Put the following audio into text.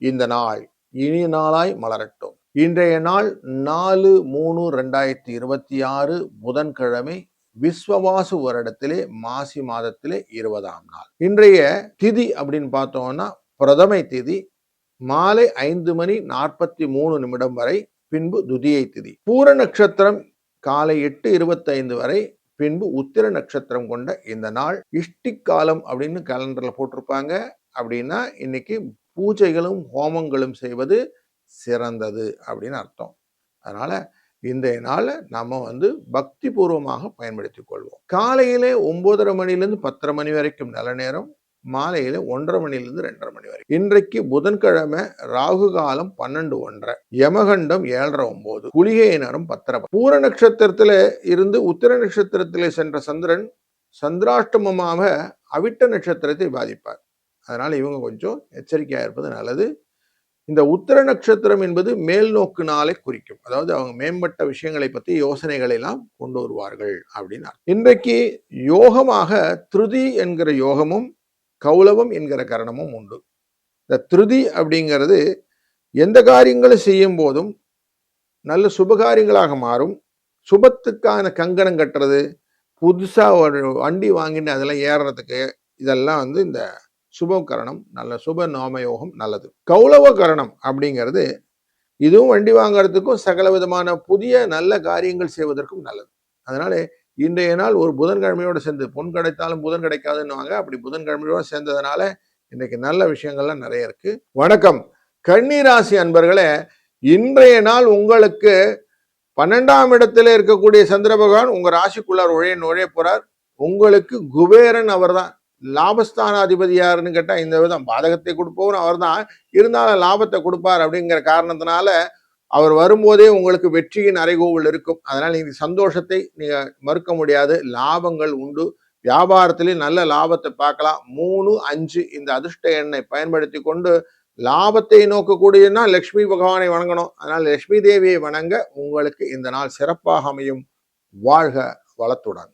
இந்த நாள் இனிய நாளாய் மலரட்டும். இன்றைய நாள் 4/3/2026 புதன்கிழமை, விஸ்வவாசு வருடத்திலே மாசி மாதத்திலே 20ஆம் நாள். இன்றைய திதி அப்படின்னு பார்த்தோம்னா பிரதமை திதி மாலை 5:43 வரை, பின்பு துதியை திதி. பூர நட்சத்திரம் காலை 8:25 வரை, பின்பு உத்திர நட்சத்திரம் கொண்ட இந்த நாள் இஷ்டி காலம் அப்படின்னு கேலண்டர்ல போட்டிருப்பாங்க. அப்படின்னா இன்னைக்கு பூஜைகளும் ஹோமங்களும் செய்வது சிறந்தது அப்படின்னு அர்த்தம். அதனால இன்றைய நாளை நம்ம பக்தி பூர்வமாக பயன்படுத்திக் கொள்வோம். காலையிலே 9:30 மணிலிருந்து 10:30 மணி வரைக்கும் நல்ல நேரம், மாலையில 1:30 மணிலிருந்து 2:30 மணி வரை. இன்றைக்கு புதன்கிழமை, ராகு காலம் 12:01, யமகண்டம் 7:30-9, குளிகை நேரம் 10:30. பூர நட்சத்திரத்தில இருந்து உத்திர நட்சத்திரத்திலே சென்ற சந்திரன் சந்திராஷ்டமமாக அவிட்ட நட்சத்திரத்தை பாதிப்பார். அதனால இவங்க கொஞ்சம் எச்சரிக்கையா இருப்பது நல்லது. இந்த உத்திர நட்சத்திரம் என்பது மேல் நோக்கு நாளை குறிக்கும். அதாவது அவங்க மேம்பட்ட விஷயங்களை பற்றி யோசனைகளை எல்லாம் கொண்டு வருவார்கள் அப்படின்னு. இன்றைக்கு யோகமாக திருதி என்கிற யோகமும் கௌலவம் என்கிற கரணமும் உண்டு. இந்த திருதி அப்படிங்கிறது எந்த காரியங்களை செய்யும் போதும் நல்ல சுபகாரியங்களாக மாறும். சுபத்துக்கான கங்கணம் கட்டுறது, புதுசா ஒரு வண்டி வாங்கிட்டு அதெல்லாம் ஏறுறதுக்கு, இதெல்லாம் இந்த சுப கரணம், நல்ல சுப நாமயோகம் நல்லது. கௌலவ கரணம் அப்படிங்கிறது இதுவும் வண்டி வாங்கறதுக்கும் சகல விதமான புதிய நல்ல காரியங்கள் செய்வதற்கும் நல்லது. அதனால இன்றைய நாள் ஒரு புதன்கிழமையோடு சேர்ந்து, பொன் கிடைத்தாலும் புதன் கிடைக்காதுன்னு அப்படி புதன்கிழமையோடு சேர்ந்ததுனால இன்னைக்கு நல்ல விஷயங்கள்லாம் நிறைய இருக்கு. வணக்கம் கன்னிராசி அன்பர்களே, இன்றைய நாள் உங்களுக்கு 12ஆம் இடத்துல இருக்கக்கூடிய சந்திர பகவான் உங்க ராசிக்குள்ளார் நுழைய போறார். உங்களுக்கு குபேரன் அவர் தான். லாபஸ்தானாதிபதி யாருன்னு கேட்டா இந்த விதம் பாதகத்தை கொடுப்பவர் அவர் தான், இருந்தாலும் லாபத்தை கொடுப்பார் அப்படிங்கிற காரணத்தினால அவர் வரும்போதே உங்களுக்கு வெற்றியின் அறைகோவில் இருக்கும். அதனால நீங்க சந்தோஷத்தை நீங்க மறுக்க முடியாது. லாபங்கள் உண்டு. வியாபாரத்திலே நல்ல லாபத்தை பார்க்கலாம். 3, 5 இந்த அதிர்ஷ்ட எண்ணை பயன்படுத்தி கொண்டு லாபத்தை நோக்கக்கூடியதுன்னா லட்சுமி பகவானை வணங்கணும். அதனால லட்சுமி தேவியை வணங்க உங்களுக்கு இந்த நாள் சிறப்பாக அமையும். வாழ்க வளத்துடன்.